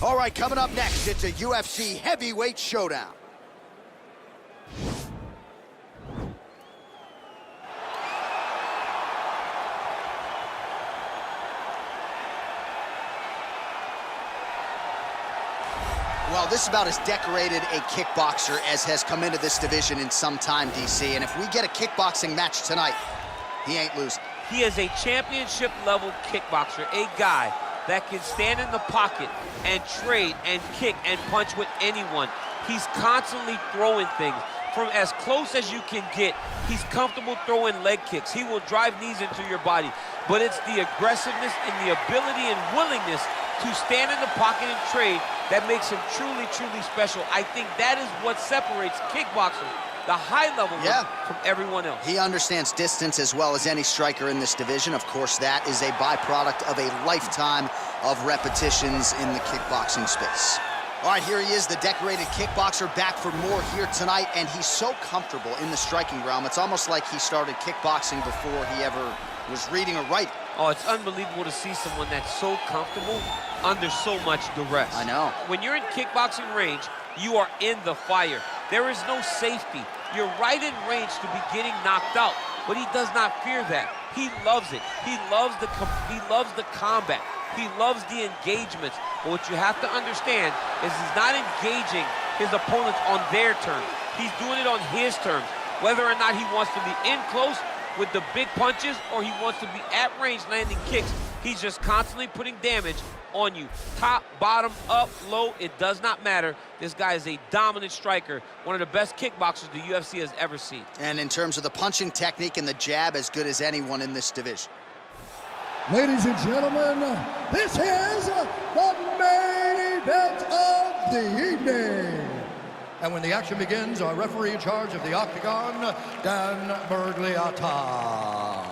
All right, coming up next, it's a UFC heavyweight showdown. Well, this is about as decorated a kickboxer as has come into this division in some time, DC. And if we get a kickboxing match tonight, he ain't losing. He is a championship-level kickboxer, a guy that can stand in the pocket and trade and kick and punch with anyone. He's constantly throwing things from as close as you can get. He's comfortable throwing leg kicks. He will drive knees into your body. But it's the aggressiveness and the ability and willingness to stand in the pocket and trade that makes him truly, truly special. I think that is what separates kickboxing, the high level from everyone else. He understands distance as well as any striker in this division. Of course, that is a byproduct of a lifetime of repetitions in the kickboxing space. All right, here he is, the decorated kickboxer, back for more here tonight, and he's so comfortable in the striking realm. It's almost like he started kickboxing before he ever was reading or writing. Oh, it's unbelievable to see someone that's so comfortable under so much duress. I know. When you're in kickboxing range, you are in the fire. There is no safety. You're right in range to be getting knocked out, but he does not fear that. He loves it. He loves the combat. He loves the engagements. But what you have to understand is he's not engaging his opponents on their terms. He's doing it on his terms. Whether or not he wants to be in close with the big punches or he wants to be at range landing kicks, he's just constantly putting damage on you. Top, bottom, up, low, it does not matter. This guy is a dominant striker, one of the best kickboxers the UFC has ever seen. And in terms of the punching technique and the jab, as good as anyone in this division. Ladies and gentlemen, this is the main event of the evening. And when the action begins, our referee in charge of the Octagon, Dan Bergliata.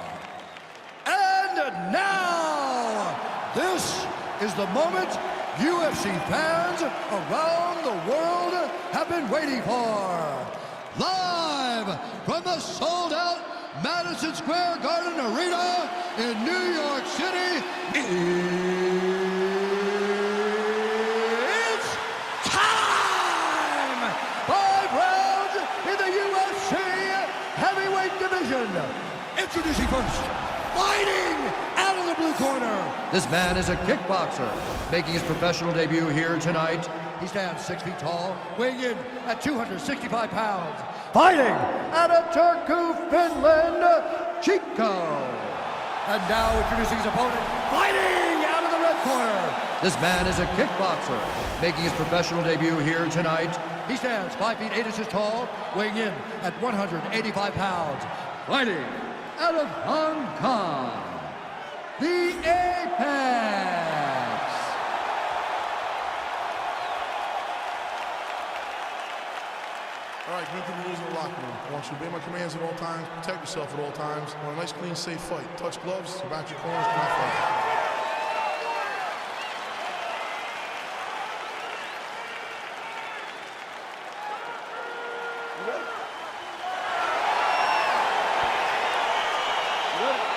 And now, this is the moment UFC fans around the world have been waiting for. Live from the sold-out Madison Square Garden Arena in New York City, it's time! 5 rounds in the UFC heavyweight division. Introducing first, fighting out of the blue corner. This man is a kickboxer, making his professional debut here tonight. He stands 6 feet tall, weighing in at 265 pounds. Fighting out of Turku, Finland, Chico. And now introducing his opponent, fighting out of the red corner. This man is a kickboxer, making his professional debut here tonight. He stands 5 feet 8 inches tall, weighing in at 185 pounds. Fighting out of Hong Kong, the Apex. All right, get the rules in the locker room. I want you to obey my commands at all times, protect yourself at all times. I want a nice, clean, safe fight. Touch gloves, back your corners, do not fight. You ready? You ready?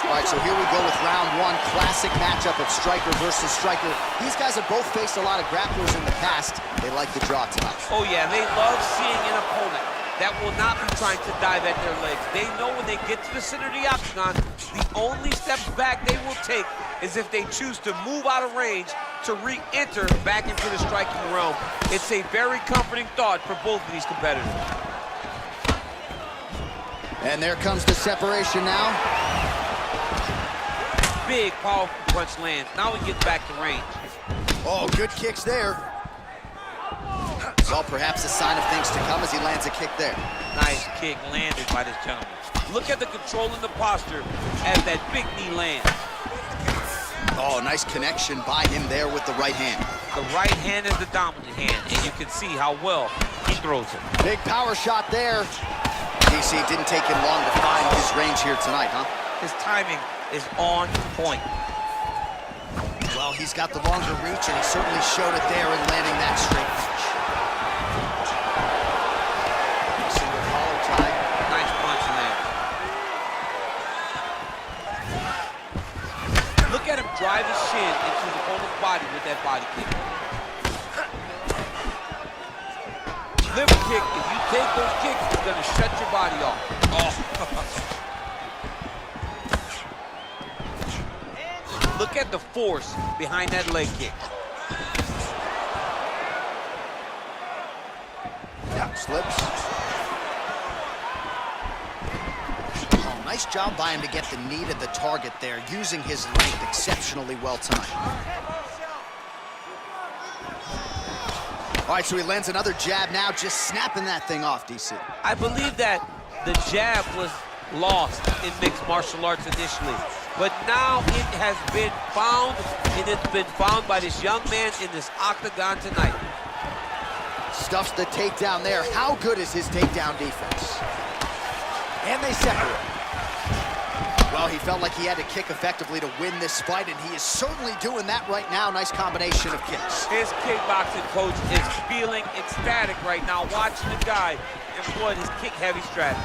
All right, so here we go with round one, classic matchup of striker versus striker. These guys have both faced a lot of grapplers in the past. They like the draw tonight. Oh yeah, they love seeing an opponent that will not be trying to dive at their legs. They know when they get to the center of the octagon, the only steps back they will take is if they choose to move out of range to re-enter back into the striking realm. It's a very comforting thought for both of these competitors. And there comes the separation now. Big, powerful punch lands. Now he gets back to range. Oh, good kicks there. Well, perhaps a sign of things to come as he lands a kick there. Nice kick landed by this gentleman. Look at the control in the posture as that big knee lands. Oh, nice connection by him there with the right hand. The right hand is the dominant hand, and you can see how well he throws it. Big power shot there. DC, didn't take him long to find his range here tonight, huh? His timing is on point. Well, he's got the longer reach, and he certainly showed it there in landing that straight punch. Single collar tie. Nice punch land. that body kick. Liver kick, if you take those kicks, it's gonna shut your body off. Oh. Look at the force behind that leg kick. Yeah, slips. Oh, nice job by him to get the knee to the target there, using his length exceptionally well tonight. All right, so he lands another jab now, just snapping that thing off, DC. I believe that the jab was lost in mixed martial arts initially, but now it has been found, and it's been found by this young man in this octagon tonight. Stuffs the takedown there. How good is his takedown defense? And they separate. Well, he felt like he had to kick effectively to win this fight, and he is certainly doing that right now. Nice combination of kicks. His kickboxing coach is feeling ecstatic right now, watching the guy employ his kick-heavy strategy.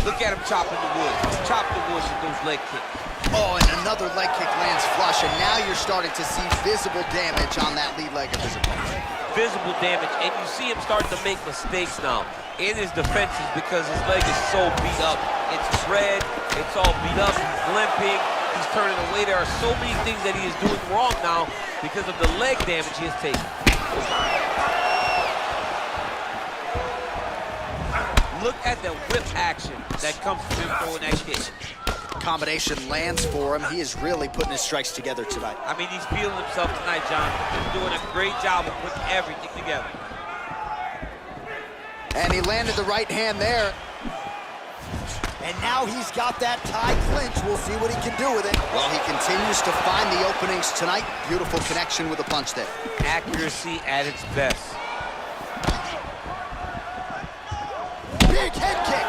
Look at him chopping the wood. Chop the wood with those leg kicks. Oh, and another leg kick lands flush, and now you're starting to see visible damage on that lead leg of his opponent. Visible damage, and you see him starting to make mistakes now in his defenses because his leg is so beat up. It's red, it's all beat up, he's limping, he's turning away. There are so many things that he is doing wrong now because of the leg damage he has taken. Look at the whip action that comes from him throwing that kick. Combination lands for him. He is really putting his strikes together tonight. I mean, he's feeling himself tonight, John. He's doing a great job of putting everything together. And he landed the right hand there. And now he's got that tie clinch. We'll see what he can do with it. Well, he continues to find the openings tonight. Beautiful connection with a punch there. Accuracy at its best. Big head kick.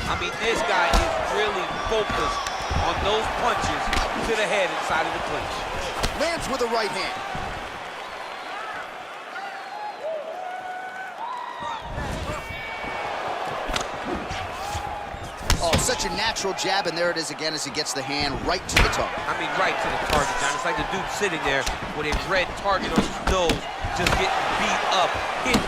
I mean, this guy is really focused on those punches to the head inside of the clinch. Lands with a right hand. Oh, such a natural jab, and there it is again as he gets the hand right to the target. I mean, right to the target, John. It's like the dude sitting there with a red target on his nose, just getting beat up, hit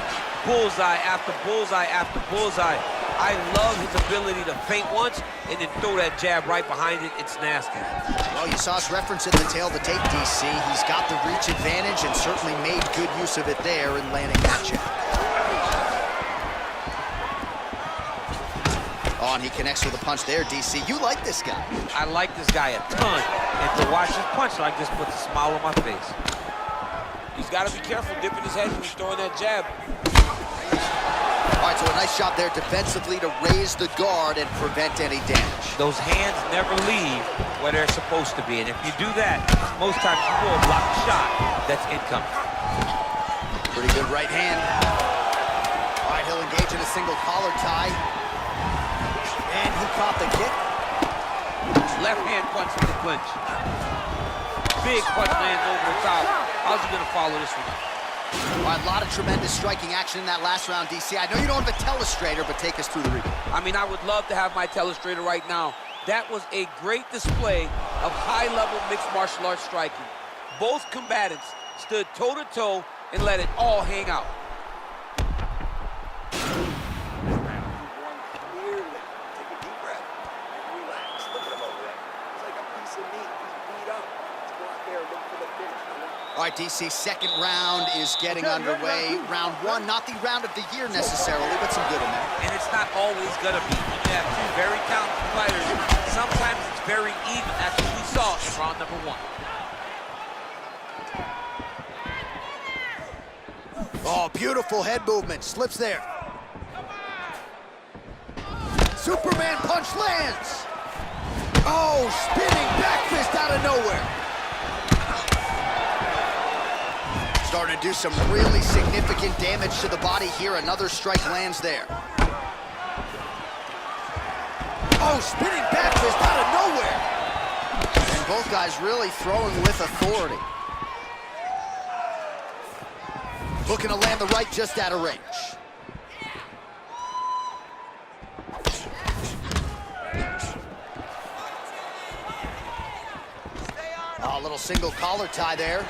bullseye after bullseye after bullseye. I love his ability to feint once and then throw that jab right behind it. It's nasty. Well, you saw us reference in the tail of the tape, DC. He's got the reach advantage and certainly made good use of it there in landing that jab. Oh, and he connects with a punch there, DC. You like this guy. I like this guy a ton. And to watch his punch like this puts a smile on my face. He's got to be careful dipping his head when he's throwing that jab. All right, so a nice shot there defensively to raise the guard and prevent any damage. Those hands never leave where they're supposed to be. And if you do that, most times you will block a shot that's incoming. Pretty good right hand. All right, he'll engage in a single collar tie. And he caught the kick. Left hand punch in the clinch. Big punch lands over the top. How's he gonna follow this one up? All right, a lot of tremendous striking action in that last round, DC. I know you don't have a telestrator, but take us through the replay. I mean, I would love to have my telestrator right now. That was a great display of high-level mixed martial arts striking. Both combatants stood toe-to-toe and let it all hang out. All right, DC, second round is getting underway. Round one, not the round of the year necessarily, but some good in there. And it's not always gonna be. You have two very talented fighters. Sometimes it's very even, as we saw in round number one. Oh, beautiful head movement, slips there. Superman punch lands. Oh, spinning back fist out of nowhere. Starting to do some really significant damage to the body here. Another strike lands there. Oh, spinning back fist out of nowhere. And both guys really throwing with authority. Looking to land the right just out of range. Oh, a little single collar tie there.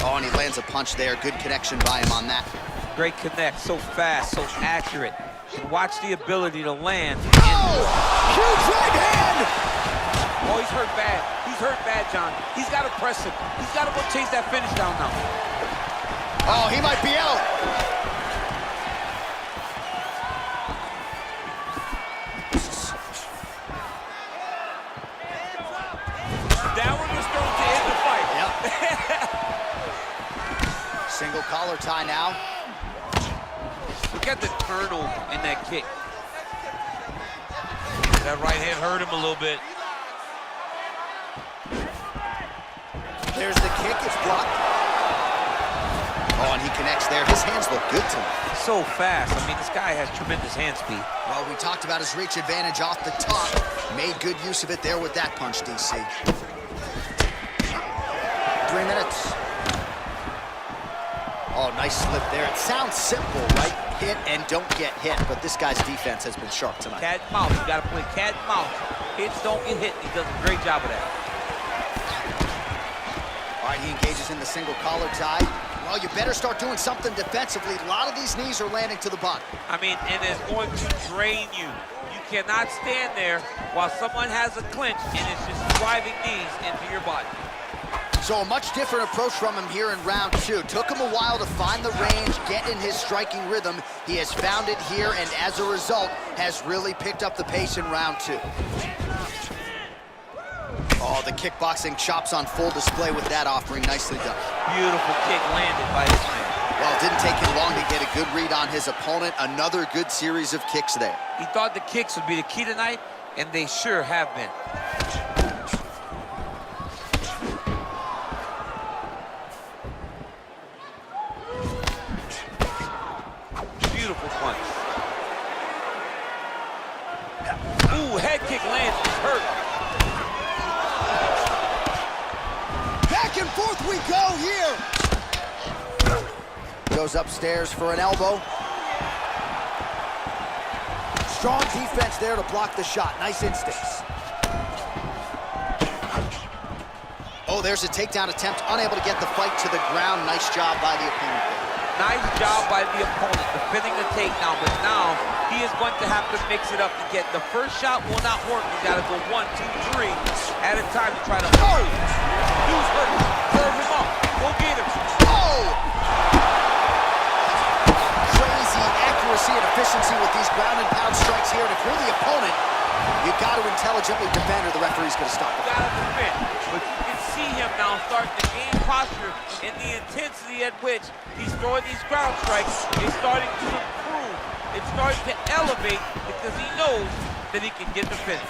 Oh, and he lands a punch there. Good connection by him on that. Great connect, so fast, so accurate. And watch the ability to land. Oh! Huge right hand! Oh, he's hurt bad. He's hurt bad, John. He's got to press him. He's got to go chase that finish down now. Oh, he might be out. That one was thrown to end the fight. Yep. Single collar tie now. Look at the turnover in that kick. That right hand hurt him a little bit. There's the kick, it's blocked. Oh, and he connects there. His hands look good tonight. So fast. I mean, this guy has tremendous hand speed. Well, we talked about his reach advantage off the top. Made good use of it there with that punch, DC. 3 minutes. Oh, nice slip there. It sounds simple, right? Hit and don't get hit, but this guy's defense has been sharp tonight. Cat and mouse. You got to play cat and mouse. Hits don't get hit. He does a great job of that. All right, he engages in the single collar tie. Well, you better start doing something defensively. A lot of these knees are landing to the body. I mean, and it's going to drain you. You cannot stand there while someone has a clinch and it's just driving knees into your body. So a much different approach from him here in round 2. Took him a while to find the range, get in his striking rhythm. He has found it here, and as a result, has really picked up the pace in round 2. Oh, the kickboxing chops on full display with that offering. Nicely done. Beautiful kick landed by this man. Well, it didn't take him long to get a good read on his opponent. Another good series of kicks there. He thought the kicks would be the key tonight, and they sure have been. Beautiful punch. Ooh, head kick lands. He's hurt. Back and forth we go here. Goes upstairs for an elbow. Strong defense there to block the shot. Nice instincts. Oh, there's a takedown attempt. Unable to get the fight to the ground. Nice job by the opponent there. Nice job by the opponent defending the takedown, but now he is going to have to mix it up to get the first shot will not work. He's got to go 1, 2, 3 at a time to try to. Oh! Dude's hurt. Serve him up. Go get him. Oh! Crazy accuracy and efficiency with these ground and pound strikes here. And if you're the opponent, you got to intelligently defend or the referee's going to stop it. You got to defend. But you can see him now starting to gain posture, and the intensity at which he's throwing these ground strikes is starting to improve. It's starting to elevate because he knows that he can get the finish.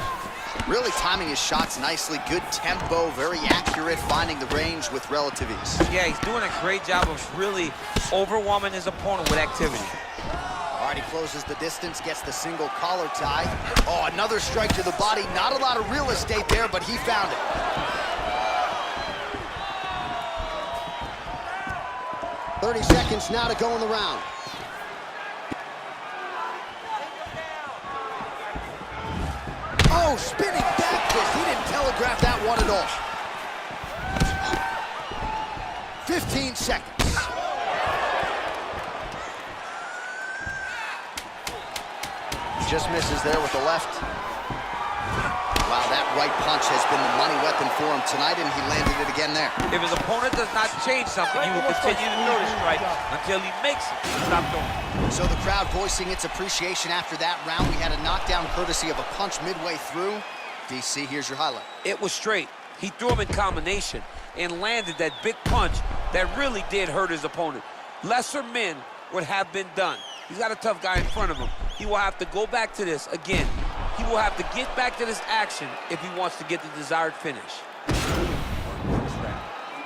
Really timing his shots nicely. Good tempo, very accurate, finding the range with relative ease. Yeah, he's doing a great job of really overwhelming his opponent with activity. All right, he closes the distance, gets the single collar tie. Oh, another strike to the body. Not a lot of real estate there, but he found it. "30 seconds now to go in the round. Oh, spinning back fist. He didn't telegraph that one at all. 15 seconds. Just misses there with the left. Wow, that right punch has been the money weapon for him tonight, and he landed it again there. If his opponent does not change something, he will continue to throw the strike until he makes it stop throwing. So the crowd voicing its appreciation after that round. We had a knockdown courtesy of a punch midway through. DC, here's your highlight. It was straight. He threw him in combination and landed that big punch that really did hurt his opponent. Lesser men would have been done. He's got a tough guy in front of him. He will have to go back to this again. He will have to get back to this action if he wants to get the desired finish. You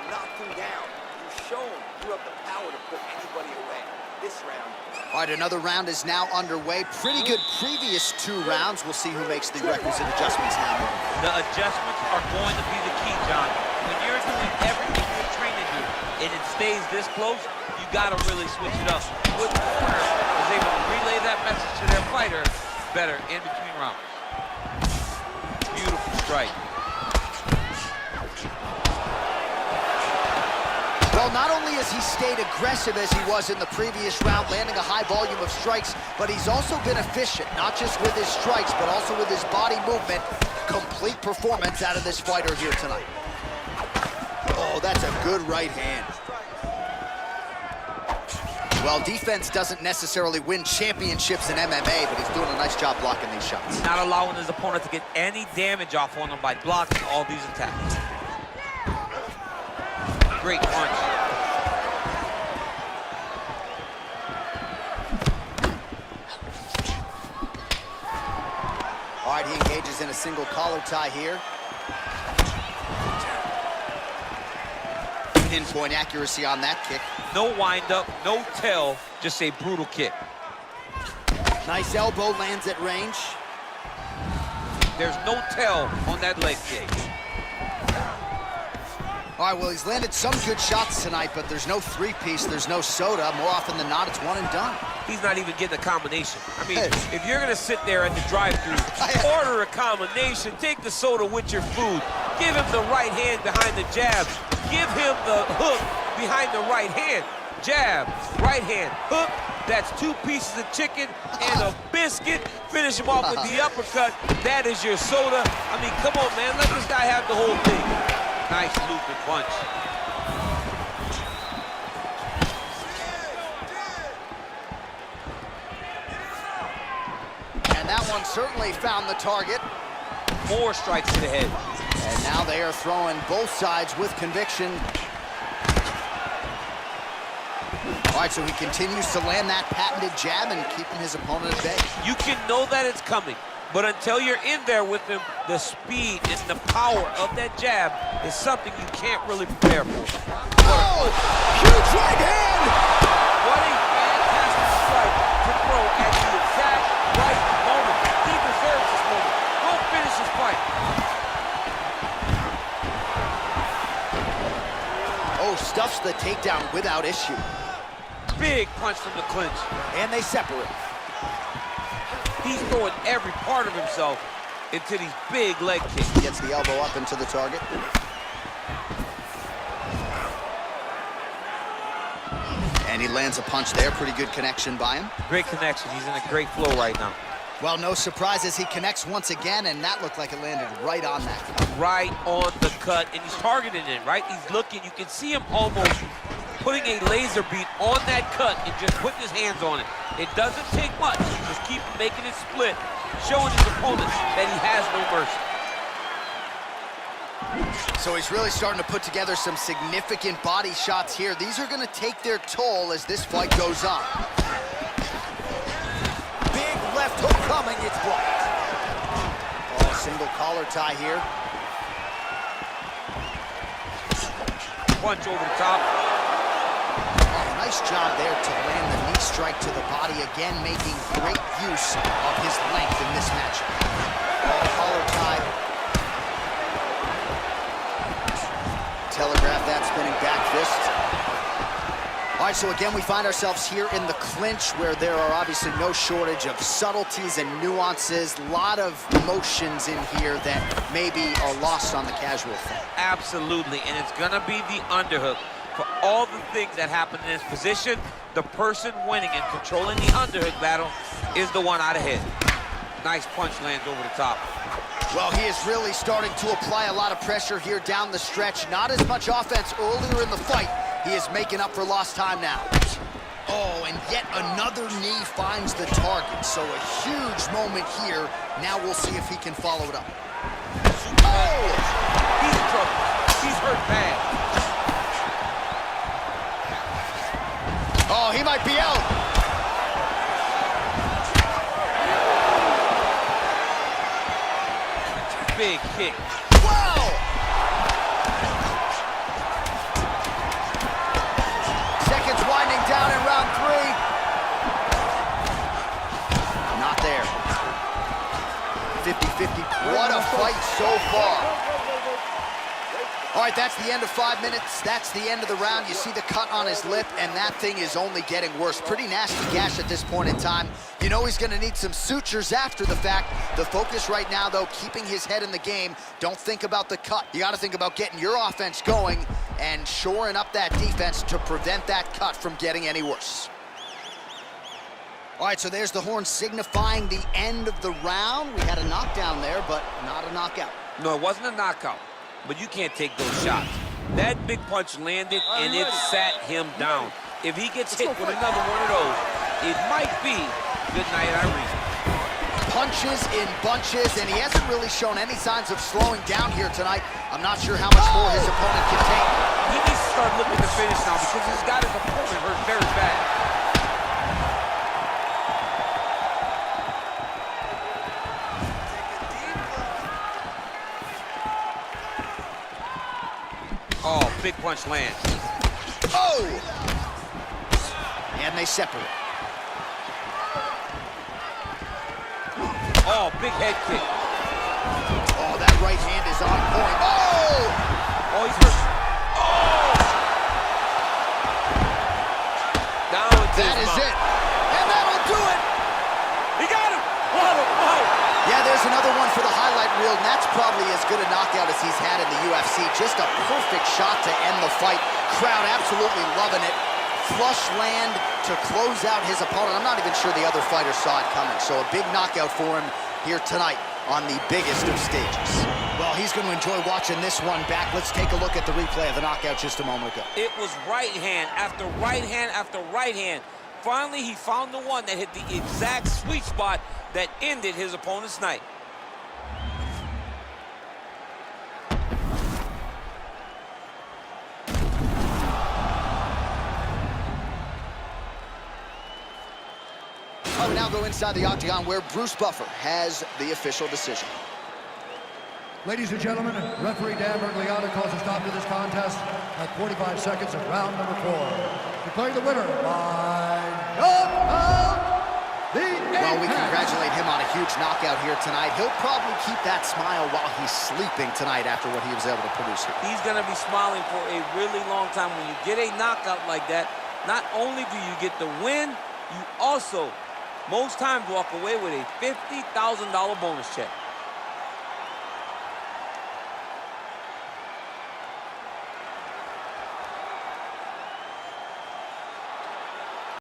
knocked him down. You show him you have the power to put anybody away. This round. All right, another round is now underway. Pretty good previous 2 rounds. We'll see who makes the requisite adjustments now. The adjustments are going to be the key, John. When you're you're doing everything you're trained to do and it stays this close, you gotta really switch it up. Good corner is able to relay that message to their fighter better in between rounds. Beautiful strike. Well, not only has he stayed aggressive as he was in the previous round, landing a high volume of strikes, but he's also been efficient, not just with his strikes, but also with his body movement. Complete performance out of this fighter here tonight. Oh, that's a good right hand. Well, defense doesn't necessarily win championships in MMA, but he's doing a nice job blocking these shots. Not allowing his opponent to get any damage off on him by blocking all these attacks. Great punch. All right, he engages in a single collar tie here. Pinpoint accuracy on that kick. No wind-up, no tell, just a brutal kick. Nice elbow, lands at range. There's no tell on that leg kick. All right, well, he's landed some good shots tonight, but there's no three-piece, there's no soda. More often than not, it's one and done. He's not even getting a combination. I mean, if you're gonna sit there at the drive-thru, order a combination, take the soda with your food, give him the right hand behind the jab, give him the hook behind the right hand. Jab, right hand, hook, that's 2 pieces of chicken and a biscuit. Finish him off with the uppercut. That is your soda. I mean, come on, man, let this guy have the whole thing. Nice looping punch. And that one certainly found the target. More strikes to the head. And now they are throwing both sides with conviction. All right, so he continues to land that patented jab and keeping his opponent at bay. You can know that it's coming, but until you're in there with him, the speed and the power of that jab is something you can't really prepare for. Oh, huge right hand! What a fantastic strike to throw at the exact right moment. He deserves this moment. Go finish his fight. Oh, stuffs the takedown without issue. Big punch from the clinch. And they separate. He's throwing every part of himself into these big leg kicks. Gets the elbow up into the target. And he lands a punch there. Pretty good connection by him. Great connection. He's in a great flow right now. Well, no surprise as he connects once again, and that looked like it landed right on that. Right on the cut, and he's targeting it, right? He's looking. You can see him almost putting a laser beam on that cut and just putting his hands on it. It doesn't take much. Just keep making it split, showing his opponent that he has no mercy. So he's really starting to put together some significant body shots here. These are going to take their toll as this fight goes on. Big left hook coming, it's blocked. Oh, single collar tie here. Punch over the top. Nice job there to land the knee strike to the body, again making great use of his length in this matchup. Collar tie. Telegraph that spinning back fist. All right, so again, we find ourselves here in the clinch where there are obviously no shortage of subtleties and nuances. A lot of emotions in here that maybe are lost on the casual fan. Absolutely, and it's gonna be the underhook. For all the things that happen in this position, the person winning and controlling the underhook battle is the one out ahead. Nice punch lands over the top. Well, he is really starting to apply a lot of pressure here down the stretch. Not as much offense earlier in the fight. He is making up for lost time now. Oh, and yet another knee finds the target. So a huge moment here. Now we'll see if he can follow it up. Oh! He's in trouble. He's hurt bad. Oh, he might be out. Big kick. Wow! Seconds winding down in round 3. Not there. 50-50. What a fight so far. All right, that's the end of 5 minutes. That's the end of the round. You see the cut on his lip, and that thing is only getting worse. Pretty nasty gash at this point in time. You know he's going to need some sutures after the fact. The focus right now, though, keeping his head in the game. Don't think about the cut. You got to think about getting your offense going and shoring up that defense to prevent that cut from getting any worse. All right, so there's the horn signifying the end of the round. We had a knockdown there, but not a knockout. No, it wasn't a knockout, but you can't take those shots. That big punch landed, and it sat him down. If he gets hit with another one of those, it might be good night, Irene. Punches in bunches, and he hasn't really shown any signs of slowing down here tonight. I'm not sure how much more his opponent can take. He needs to start looking to finish now because he's got his opponent hurt very bad. Oh, big punch lands. Oh! And they separate. Oh, big head kick. Oh, that right hand is on point. Oh! Oh, he's hurt. Oh! Down to That is it. And that'll do it. He got him. What a fight. Yeah, there's another one for the highlight reel, and that's probably as good a knockout as he's had in the UFC. Just a perfect shot to end the fight. Crowd absolutely loving it. Flush land to close out his opponent. I'm not even sure the other fighter saw it coming, so a big knockout for him here tonight on the biggest of stages. Well, he's going to enjoy watching this one back. Let's take a look at the replay of the knockout just a moment ago. It was right hand after right hand after right hand. Finally, he found the one that hit the exact sweet spot that ended his opponent's night. We now go inside the octagon where Bruce Buffer has the official decision. Ladies and gentlemen, referee Dan Bergliano calls a stop to this contest at 45 seconds of round number 4. Declaring the winner by knockout, the Well, we Apex. congratulate him on a huge knockout here tonight. He'll probably keep that smile while he's sleeping tonight after what he was able to produce here. He's going to be smiling for a really long time. When you get a knockout like that, not only do you get the win, you also, most times, walk away with a $50,000 bonus check.